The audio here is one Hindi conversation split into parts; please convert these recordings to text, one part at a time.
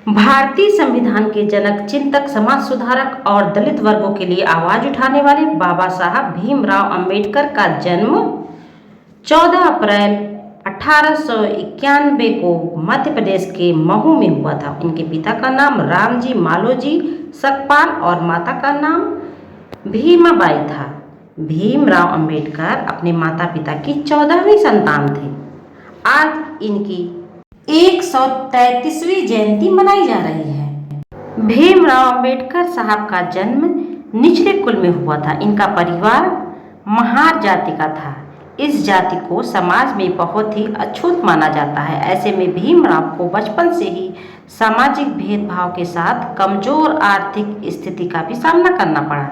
भारतीय संविधान के जनक, चिंतक, समाज सुधारक और दलित वर्गों के लिए आवाज उठाने वाले बाबा साहब भीमराव अंबेडकर का जन्म 14 अप्रैल 1891 को मध्य प्रदेश के महू में हुआ था। इनके पिता का नाम रामजी मालोजी सकपाल और माता का नाम भीमाबाई था। भीमराव अंबेडकर अपने माता पिता की 14वीं संतान थे। आज इनकी 133वीं जयंती मनाई जा रही है। भीमराव अंबेडकर साहब का जन्म निचले कुल में हुआ था। इनका परिवार महार जाति का था। इस जाति को समाज में बहुत ही अछूत माना जाता है। ऐसे में भीमराव को बचपन से ही सामाजिक भेदभाव के साथ कमजोर आर्थिक स्थिति का भी सामना करना पड़ा।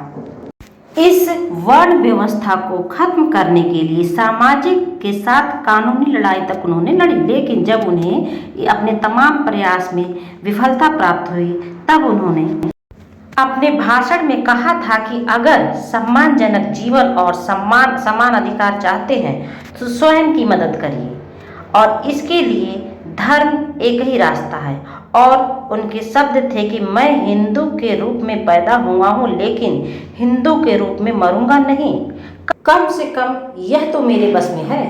इस वर्ण व्यवस्था को खत्म करने के लिए सामाजिक के साथ कानूनी लड़ाई तक उन्होंने लड़ी, लेकिन जब उन्हें अपने तमाम प्रयास में विफलता प्राप्त हुई तब उन्होंने अपने भाषण में कहा था कि अगर सम्मानजनक जीवन और समान अधिकार चाहते हैं तो स्वयं की मदद करिए और इसके लिए धर्म एक ही रास्ता है। और उनके शब्द थे कि मैं हिंदू के रूप में पैदा हुआ हूँ, लेकिन हिंदू के रूप में मरूंगा नहीं। कम से कम यह तो मेरे बस में है।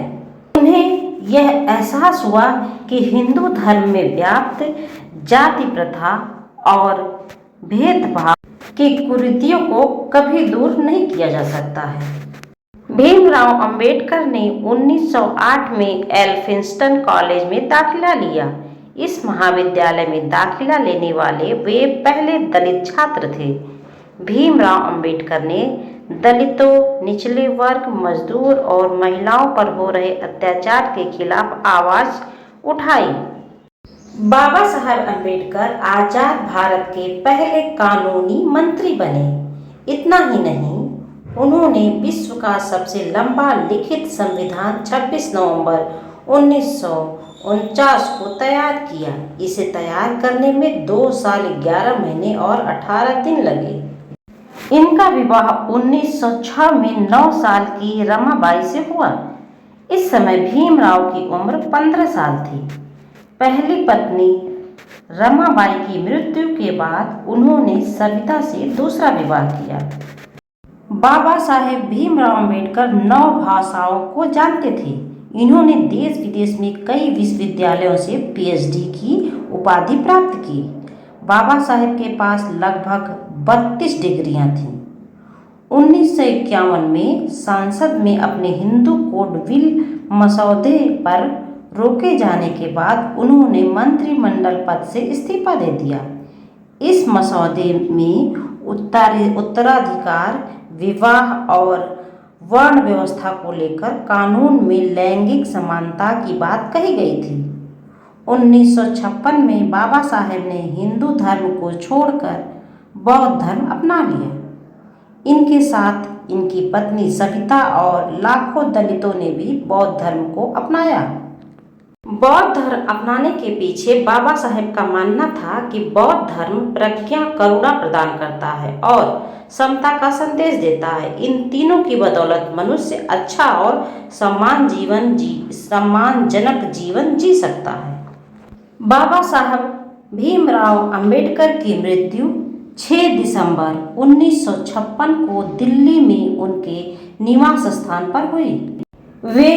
उन्हें यह एहसास हुआ कि हिंदू धर्म में व्याप्त जाति प्रथा और भेदभाव की कुरीतियों को कभी दूर नहीं किया जा सकता है। भीमराव अंबेडकर ने 1908 में एल्फिंस्टन कॉलेज में दाखिला लिया। इस महाविद्यालय में दाखिला लेने वाले वे पहले दलित छात्र थे। भीमराव अंबेडकर ने दलितों, निचले वर्ग, मजदूर और महिलाओं पर हो रहे अत्याचार के खिलाफ आवाज उठाई। बाबा साहब अंबेडकर आजाद भारत के पहले कानूनी मंत्री बने। इतना ही नहीं, उन्होंने विश्व का सबसे लंबा लिखित संविधान 26 नवंबर 1949 को तैयार किया। इसे तैयार करने में 2 साल 11 महीने और 18 दिन लगे। इनका विवाह 1906 में 9 साल की रमाबाई से हुआ। इस समय भीमराव की उम्र 15 साल थी। पहली पत्नी रमाबाई की मृत्यु के बाद उन्होंने सविता से दूसरा विवाह किया। बाबा साहेब भीमराव अंबेडकर 9 भाषाओं को जानते थे। इन्होंने देश विदेश में कई विश्वविद्यालयों से पीएचडी की उपाधि प्राप्त की। बाबा साहेब के पास लगभग 32 डिग्रियां थीं। 1951 में संसद में अपने हिंदू कोड बिल मसौदे पर रोके जाने के बाद उन्होंने मंत्रिमंडल पद से इस्तीफा दे दिया। इस मसौदे में उत्तराधिकार, विवाह और वर्ण व्यवस्था को लेकर कानून में लैंगिक समानता की बात कही गई थी। 1956 में बाबा साहेब ने हिंदू धर्म को छोड़कर बौद्ध धर्म अपना लिया। इनके साथ इनकी पत्नी सविता और लाखों दलितों ने भी बौद्ध धर्म को अपनाया। बौद्ध धर्म अपनाने के पीछे बाबा साहेब का मानना था कि बौद्ध धर्म प्रज्ञा, करुणा प्रदान करता है और समता का संदेश देता है। इन तीनों की बदौलत मनुष्य अच्छा और सम्मानजनक जीवन जी सकता है। बाबा साहब भीमराव अंबेडकर की मृत्यु 6 दिसंबर 1956 को दिल्ली में उनके निवास स्थान पर हुई। वे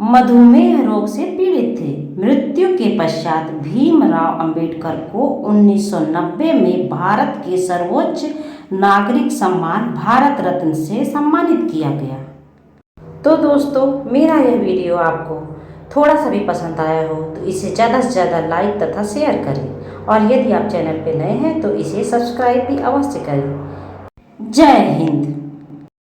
मधुमेह रोग से पीड़ित थे। मृत्यु के पश्चात भीमराव अंबेडकर को 1990 में भारत के सर्वोच्च नागरिक सम्मान भारत रत्न से सम्मानित किया गया। तो दोस्तों, मेरा यह वीडियो आपको थोड़ा सा भी पसंद आया हो तो इसे ज़्यादा से ज़्यादा लाइक तथा शेयर करें और यदि आप चैनल पर नए हैं तो इसे सब्सक्राइब भी अवश्य करें। जय हिंद।